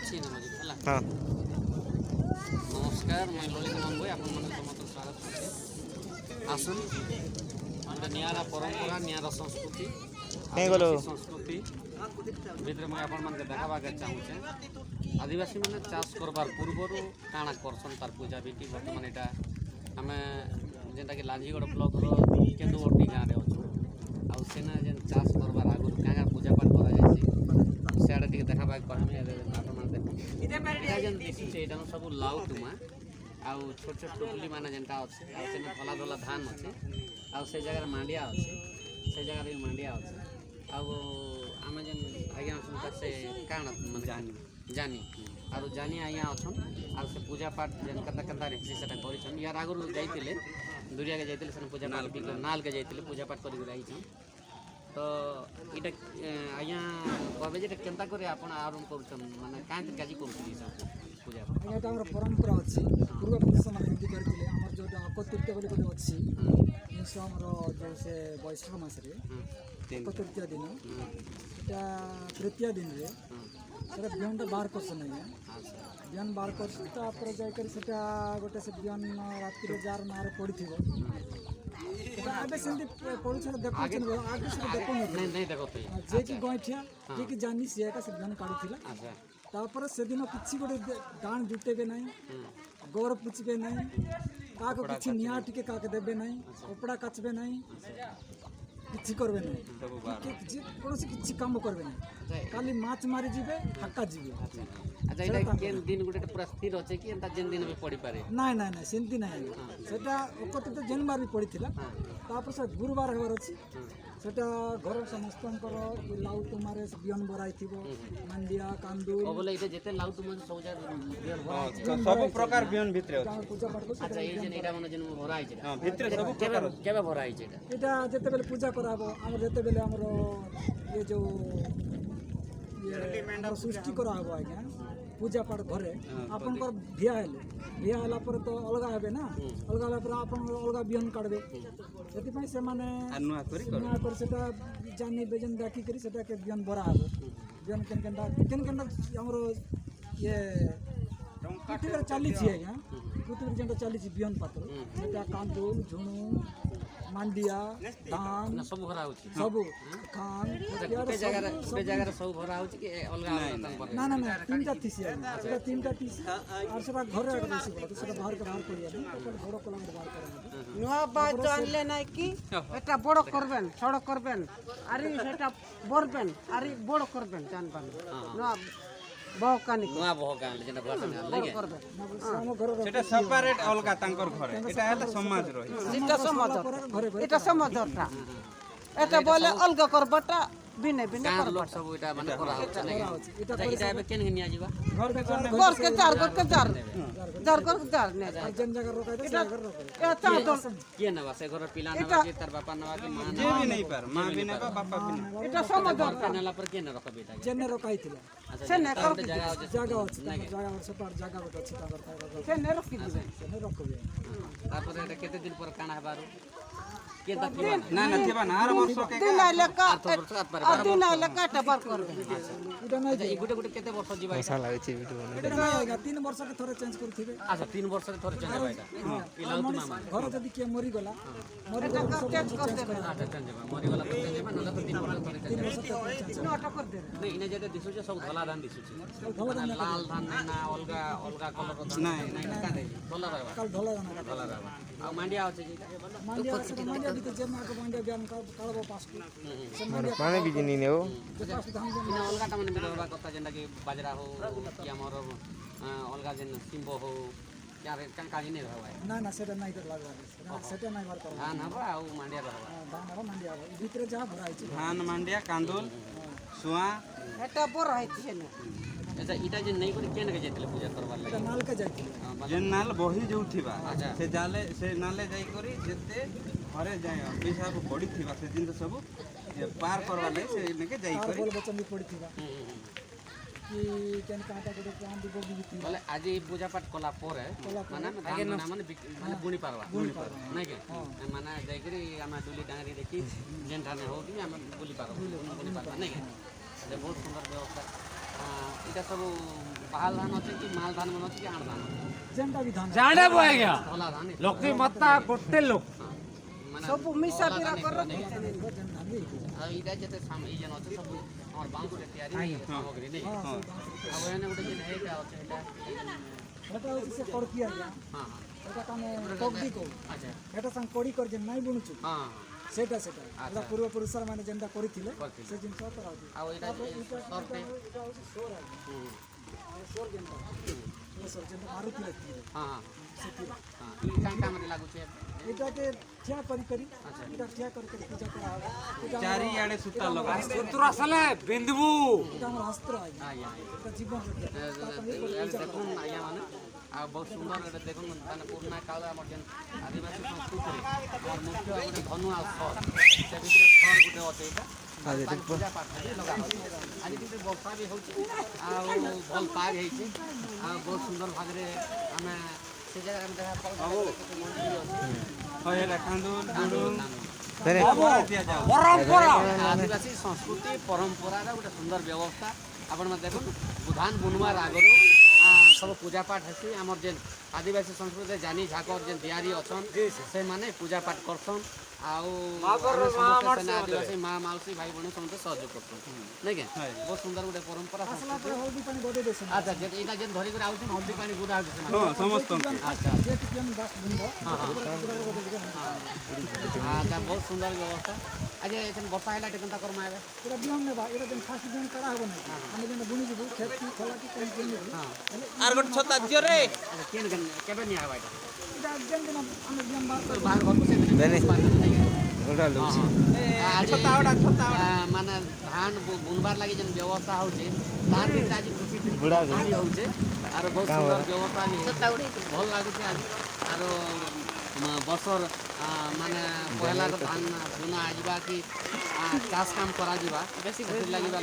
अच्छी ना मजे है हाँ नमस्कार मैं ललित मन भाई आपन मन समस्त स्वागत करते आसुन गोटे निरा परंपरा निरा संस्कृति आदिवासी संस्कृति भितर मुझे आपण मानके देखाबाके चाहूचे आदिवासी मैंने चाष करबार पूर्वर काଣା करसन तार पूजा विधि बर्तमान यहाँ आम जेनटा कि लांजीगढ़ ब्लॉक केन्दुवटी गाँव में अच्छु आउ सेना जेन चाष करबार आगु क्या पूजा पाठ करा सियाड़े टी देखाबाके कहमी आपन देखो जेन दिशुचे यहाँ सब लाउ टुमा आउ छोट छोट टुकली मैंने जेनटा अच्छे आने धला धला धान अच्छे आउ से जगह मांडिया अच्छे से जगह मांडिया अच्छे आम जेन आज्ञा अच्छा से काण माने जानी आरु जानी आज्ञा अच्छा आर से पूजा पाठ जेन केन्ता रही से कर यार आगुरी जाइए दुरिया के जाइए से पूजा पाठ नाल के जाइए पूजा पाठ कर तो ये आज्ञा कहे जे केन्ता कर आरंभ कर माने कहीं काजी कर पूजा आज्ञा तो परंपरा अच्छी पूर्वपुरुष मैंने करते आम जो अकतृतीय बोली गोटे अच्छी आमर जो से बैशाख मसरे अकतृतीय दिन এটা तृतीय दिन रे সেটা বিয়নটা বার করছেন আজ্ঞা বিয়ন বার করছে তারপরে যাইকারি সেটা গোটে সে বিয়ন রাত্রিরে যার নারে পড়িথিব এটা আগে সেমতি পড়ুছে দেখুছেন আগে সেটা দেখুন नहीं देखो तो যে কি গইঠিয়া যে কি জানি সে একা সে বিয়ন কাড়িথিলা তারপরে সেদিন কিছু গোটে গান জুটেবে নাই গোর পুছবে নাই কাকে কিছু নিয়া টিকে কাকে দেবে নাই কপড়া কাচবে নাই କିଛି করবে না কৌশি কিছু কাম করবে না খালি মাছ মারি যাবে হাক্কা যাবে আচ্ছা এটা কেন দিন গোটে পুরা স্থির আছে কি এন্তা যেন দিন পড়ি পারে না না না সেমতি নাই সেটা অকতৃতীয় জেনবার বি পড়িଥିଲା তারপর সে গুরুবার হবার আছে সেটা ঘর সমস্তଙ୍କର লাউ তোমারে বিয়ন বরাইଥିବ মান্ডিয়া কান্দুল ও বলে এটা যেতে লাউ তোমারে সৌজার বিয়ন ভরা আছে सब प्रकार बियन भितरे পূজা পাঠ করছে আচ্ছা এই যে এটা মানে যেন ভরা আছে हां भितरे सब কেবে কেবে ভরা আছে এটা এটা যেতেবেলে পূজা করাবো আমার যেতেবেলে আমার ये जो सृष्टि करा हबो आज्ञा पूजा पाठ घरे आपनकर भिया हेला पर तो अलगा हेबे ना अलगा होला पर आपन अलगा बियन काढबे सेति पई से माने अनुआ करी सेटा जानी बेजन डाकी करी सेटा के बियन बरा हबो बियन केन हमरो ये पृथ्वी चली छी आज्ञा पृथ्वी जेंटा चली छी बियन पात्र सेटा कांदूल झुणू मांडिया धान सब भरा होची सब खान गोटे जगह सब भरा होची कि अलगा ना ना ना तीनटा थीसी सेटा तीनटा थीसी और सेटा घरे आके बेसी बड़ा सेटा बाहर के बाहर करिया तो बड़ कलम बाहर करा नुआ बात जानले নাই কি এটা বড় করবেন সড়ক করবেন আর সেটা বড়বেন আর বড় করবেন জানবেন নুয়া বহকানি नुआ बहकान जेना भाषा में लगे করবেন हम घर সেটা সেপারেট অলগা তাঙ্কর ঘরে এটা হলো সমাজ রহি এটা সমাজ এটা সমাজটা এটা বলে অলগা করবটা বিনে বিনে गाँव लोग सब এটা মানে করা হচ্ছে নাকি এটা এবে কেন নিয়া যাবা घर के ঘর কে চার ঘর কে চার চার ঘর কে চার নে যায় जन जगह रोका এটা এটা তো के नवा से घर पिला नवा के तार बापा नवा के मां যে বি নাই পার মা বি নাই বাবা বি নাই এটা সমাজ नवा नेला पर के न रख बेटा जेने रोकाइथिला সে নে কর जगह होचे जगह अछि जगह और सेपार जगह गोटे अछि ताकर ताकर সে নে রকি দিবে सेने रोकबे तापर এটা केते दिन पर काना हेबारो के तकिबा না না থেবা না আর বর্ষ কে দিন আইলে কা वर्ष हाथ पर আর দিন আইলে কাটা বার করবে इटा नै अच्छा गुटे गुटे केते वर्ष जीवा পয়সা লাগছে ভিডিও इटा नै आएगा 3 वर्ष के थोड़े चेंज करथिबे अच्छा 3 वर्ष रे थोड़े चेंज हेबा এটা ई लाउत मामा घर जदी के मरि गला मरि এটা गला চেঞ্জ করতে अच्छा चेंज हेबा मरि गला तो चेंज हेबा नला तो 3 वर्ष थोड़े चेंज हेबा নটা কর দে नहीं इने जेते दिसुचे सब धला धान दिसुचे माने लाल धान ना अलगा अलगा कलर धान नहीं ना का दे धला रहबा कल ढोला जाना धला रहबा आ मांडिया होचे जेटा मांडिया से मांडिया भी तो जेना के मांडिया बियान कालबो पास से मांडिया মানে বিজিনি নেও पास धान जेना इने अलगा ता माने बिरवा कथा जेंटा कि बाजरा हो कि हमर अलगा जेन सिंबो हो क्या रे काजी नहीं रहबा ना ना सेटा नै कर लागबा सेटा नै बार कर धान हबा आ मांडिया रहबा धान और मांडिया भीतर जा भराई छी ধান মান্ডিয়া কান্দুল সুয়া এটা বড় হইছে না अच्छा इटा जे नहीं करे केन के जेतले पूजा करबार एटा लागि नाल के जाइथिले যে নাল বহি যাউথিবা আচ্ছা। সে জালে সে নালে যাই করি যেতে ঘরে যাই পিসাব পড়ি থিবা সে জিনিস सब পার করবা লাগে সে নেকে যাই और করি बोल बचन भी पड़िथिबा कि केन काटा गोटे काम भी बोगी थी बोले आज ई पूजा पाठ कला परे माने आगे ना माने बुणी पारवा नहीं के माने जाई करी हम डुली डांगरी देखी जेन ठाने हो कि हम बुली पारवा नहीं के बहुत सुंदर व्यवस्था এটা ସବୁ ବାହାଲ ଧାନ ଅଛି କି ମାଲ ଧାନ ମାନେ ଅଛି କି ଆଣ ଧାନ ଯେନ୍ଟା ବି ଧାନ ଜାଣିବୁ ଆଜ୍ଞା ଧଲା ଧାନ ଲକ୍ଷ୍ମୀ ମାତା ଗୋଟେ ଲୋକ ମାନେ ସବୁ ମିଶା ପିରା କର ଯେନ୍ ଧାନ ବି ହେଇଥିଲା। ଆଉ ଏଇଟା ଯେତେ ଏଇ ଯେନ୍ ଅଛି ସବୁ ଆମର ବାଉଁଶରେ ତିଆରି ସାମଗ୍ରୀ ନେଇ ହଁ ଆଉ ଏନେ ଗୋଟେ ଯେନ୍ ଏଇଟା ଅଛି ଏଇଟା ସେଟା ହଉଛି ସେ କଡ଼କି ଆଜ୍ଞା ହଁ ହଁ ସେଟା ଆମେ କଗଦି କହୁ ଆଚ୍ଛା ସେଟା ସାଙ୍ଗେ କଡ଼ି କରି ଯେନ୍ ନାଇଁ ବୁଣୁଛୁ ହଁ ସେଟା ଏଟା ପୂର୍ବପୁରୁଷ ମାନେ ଯେନ୍ଟା କରିଥିଲେ ସେ ଜିନିଷ କରାଉଛି ଆଉ ଏଇଟା ସର୍ଟେ ଏଇଟା ହଉଛି ସୋର ଆଜ୍ଞା ସୋର ଯେନ୍ଟା ସୋର ଯେନ୍ଟା ମାରୁଥିଲେ ହଁ ହଁ ସେଥିରେ ହଁ ଇ କାଇଁ କାମରେ ଲାଗୁଛି ଏଇଟାକେ ଠିଆ କରି ଏଇଟା ଠିଆ କରି ପୂଜା କରାହବ ଏଇଟା ଚାରିଆଡ଼େ ସୂତା ଲଗା ଶତ୍ରୁ ଆସିଲେ ବିନ୍ଧିବୁ ଆମର ଅସ୍ତ୍ର ଆଜ୍ଞା ଆଜ୍ଞା ଏଇଟା ଜୀବନ ରକ୍ଷା ଦେଖୁନ୍ ଆଜ୍ଞା ମାନେ ଆଉ ବହୁତ ସୁନ୍ଦର ଏଇଟା ଦେଖୁନ୍ ମାନେ ପୁରୁଣା କାଳ ଆମର ଯେନ୍ ଆଦିବାସୀ ସଂସ୍କୃତିରେ ଆମର ମୁଖ୍ୟ ଗୋଟେ ଧନୁ ଆଉ ସର ସେ ଭିତରେ ସର ଗୋଟେ ଅଛି ଏଇଟା ତାକୁ ପୂଜା ପାଠରେ ଲଗା ହେଉଛି ଆଜି କିନ୍ତୁ ବର୍ଷା ବି ହେଉଛି ଆଉ ଭଲ ପାଗ ହେଇଛି ଆଉ ବହୁତ ସୁନ୍ଦର ଭାବରେ ଆମେ ସେ ଜାଗାରେ ଆମେ দেখা ପାଉଛୁ ମନ୍ଦିର ଅଛି ହଏ ଦେଖାନ୍ତୁ ପରମ୍ପରା ଆଦିବାସୀ ସଂସ୍କୃତି ପରମ୍ପରାର ଗୋଟେ ସୁନ୍ଦର ବ୍ୟବସ୍ଥା ଆପଣମାନେ ଦେଖୁନ୍ ବୁଧାନ ବୁନବାର ଆଗରୁ ସବୁ ପୂଜାପାଠ ହେସି ଆମର ଯେନ୍ ଆଦିବାସୀ ସଂସ୍କୃତିରେ ଜାନି ଝାକର ଯେନ୍ ଦିଆରି ଅଛନ୍ ସେମାନେ ପୂଜାପାଠ କରସନ୍ ଆଉ ଆମେ ସମସ୍ତେ ସେନେ ଆଦିବାସୀ ମା ମାଉସୀ ଭାଇ ଭଉଣୀ ସମସ୍ତେ ସହଯୋଗ କରସନ୍ ନାଇଁ କି ବହୁତ ସୁନ୍ଦର ଗୋଟେ ପରମ୍ପରା ସଂସ୍କୃତି ହଳଦୀ ପାଣି ବଦେଇ ଦେସନ୍ ଆଚ୍ଛା ଏଇଟା ଯେନ୍ ଧରିକରି ଆଉଛନ୍ ହଳଦୀ ପାଣି ଗୁଦା ହେଉଛି ସେମାନେ ହଁ ସମସ୍ତଙ୍କୁ ଆଚ୍ଛା ଯେହେତୁ ଆମେ ବାସ ବୁଣିବ ଆଚ୍ଛା ବହୁତ ସୁନ୍ଦର ବ୍ୟବସ୍ଥା ଆଚ୍ଛା ଏখানে ବର୍ଷା ହେଲା ଟିକେ କେନ୍ତା କର୍ମା ଏବେ ଏଇଟା ବିହନ ନେବା ଏଇଟା ଯେନ୍ ଫାଷ୍ଟ ବିହନ କାଢ଼ା ହବ ନାହିଁ ଆମେ ଯେନ୍ ବୁଣିଯିବୁ ଖେତକି ଖଲାକି କଣ ବୁଣିଯିବୁ আর গোটে ছতা দিও রে ଆଚ୍ଛା କେବେ ନିଆ ହେବା ଏଇଟା ଏଇଟା ଯେନ୍ ଦିନ ଆମେ ବିହନ ବାହାର ବାହାର ଘରକୁ ସେଦିନ ମାନେ ଧାନ ବୁନବାର ଲାଗି ଯେନ୍ ବ୍ୟବସ୍ଥା ହଉଛି ତାର ଭିତରେ ଆଜି ଖୁସି ହଉଛି ଆର ବହୁତ ସୁନ୍ଦର ବ୍ୟବସ୍ଥା ବି ଭଲ ଲାଗୁଛି ଆଜି ଆର ବର୍ଷର ମାନେ ପହଲାର ଧାନ ବୁନା ଯିବା କି ଚାଷ କାମ କରାଯିବା ବେଶୀ ଖୁସି ଲାଗିବା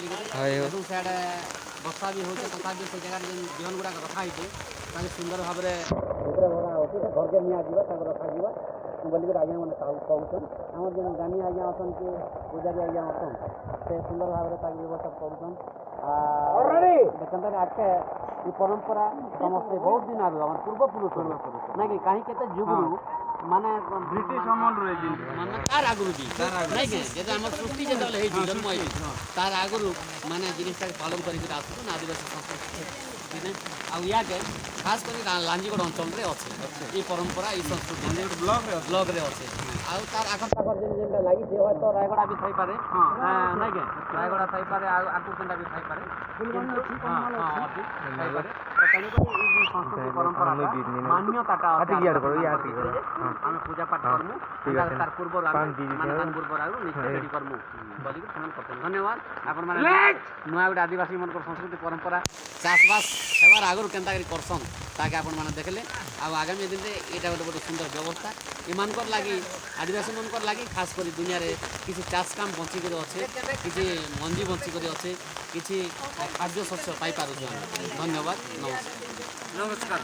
ଦେଖୁন ସିଆଡ଼େ ବର୍ଷା ବି ହଉଛି ତଥାପି ସେ ଜାଗାରେ ଯେନ୍ ବିହନ ଗୁଡ଼ାକ ରଖା ହେଇଛି ତାକୁ ସୁନ୍ଦର ଭାବରେ ଭିତରେ ଭରା ହେଉଛି ଘରକେ ନିଆଯିବା ତାକୁ ରଖାଯିବା ବୋଲିକରି ଆଜ୍ଞା ମାନେ କହୁଛନ୍ ଆମର ଯେନ୍ ଜାନି ଆଜ୍ଞା ଅଛନ୍ କି ପୂଜାରୀ ଆଜ୍ଞା ଅଛନ୍ ସେ ସୁନ୍ଦର ଭାବରେ ତାକୁ ବ୍ୟବସ୍ଥା କରୁଛନ୍ ଦେଖନ୍ତରେ ଆଗକେ ଏ ପରମ୍ପରା ସମସ୍ତେ ବହୁତ ଦିନ ଆଗରୁ ଆମର ପୂର୍ବପୁରୁଷ ନାଇଁ କି କାହିଁ କେତେ ଯୁଗରୁ ମାନେ ବ୍ରିଟିଶ ଅମଲରୁ ଏଇ ଜିନିଷ ମାନେ ତାର ଆଗରୁ ବି ନାଇଁ କି ଯେତେ ଆମର ସୃଷ୍ଟି ଯେତେବେଳେ ହେଇଛି ଜନ୍ମ ହେଇଛି ତାର ଆଗରୁ ମାନେ ଜିନିଷଟାକୁ ପାଳନ କରିକି ଆସୁଛନ୍ ଆଦିବାସୀ ସଂସ୍କୃତି ଆଉ ୟାକେ ଖାସ କରି ଲାଞ୍ଜିଗଡ଼ ଅଞ୍ଚଳରେ ଅଛି ଏ ପରମ୍ପରା ଏ ସଂସ୍କୃତି ବ୍ଲକରେ ଅଛି ଆଉ ତାର ଆଖପାଖର ଯେନ୍ଟା ଲାଗିଛି ହয়তো ରାୟଗଡ଼ା ବି ଥାଇପାରେ ନାଇଁ କି ରାୟଗଡ଼ା ଥାଇପାରେ ଆଉ ଆଗକୁ କେନ୍ଟା ବି ଥାଇପାରେ କିନ୍ତୁ ଅଛି ଥାଇପାରେ ତେଣୁକରି ଏଇ ଯେଉଁ ସଂସ୍କୃତି ପରମ୍ପରାଟା ମାନ୍ୟତାଟା ଅଛି ଆମେ ପୂଜା ପାଠ କରମୁ ତାର ପୂର୍ବରୁ ଆମେ ମାନେ ତାର ପୂର୍ବରୁ ଆଗରୁ ନିଶ୍ଚୟ ରେଡ଼ି କରମୁ ବୋଲିକି ସେମାନେ କରୁଛନ୍ତି ଧନ୍ୟବାଦ ଆପଣମାନେ ନୂଆ ଗୋଟେ ଆଦିବାସୀମାନଙ୍କର ସଂସ୍କୃତି ପରମ୍ପରା ଚାଷବାସ ହେବାର ଆଗରୁ କେନ୍ତା କରି କରସନ୍ ତାକେ ଆପଣମାନେ ଦେଖିଲେ ଆଉ ଆଗାମୀ ଦିନରେ ଏଇଟା ଗୋଟେ ସୁନ୍ଦର ବ୍ୟବସ୍ଥା ଏମାନଙ୍କର ଲାଗି ଆଦିବାସୀମାନଙ୍କର ଲାଗି ଖାସ କରି ଦୁନିଆରେ କିଛି ଚାଷ କାମ ବଞ୍ଚିକରି ଅଛେ କିଛି ମଞ୍ଜି ବଞ୍ଚିକରି ଅଛେ କିଛି ଖାଦ୍ୟ ଶସ୍ୟ ପାଇପାରୁଛୁ ଆମେ ଧନ୍ୟବାଦ ନମସ୍କାର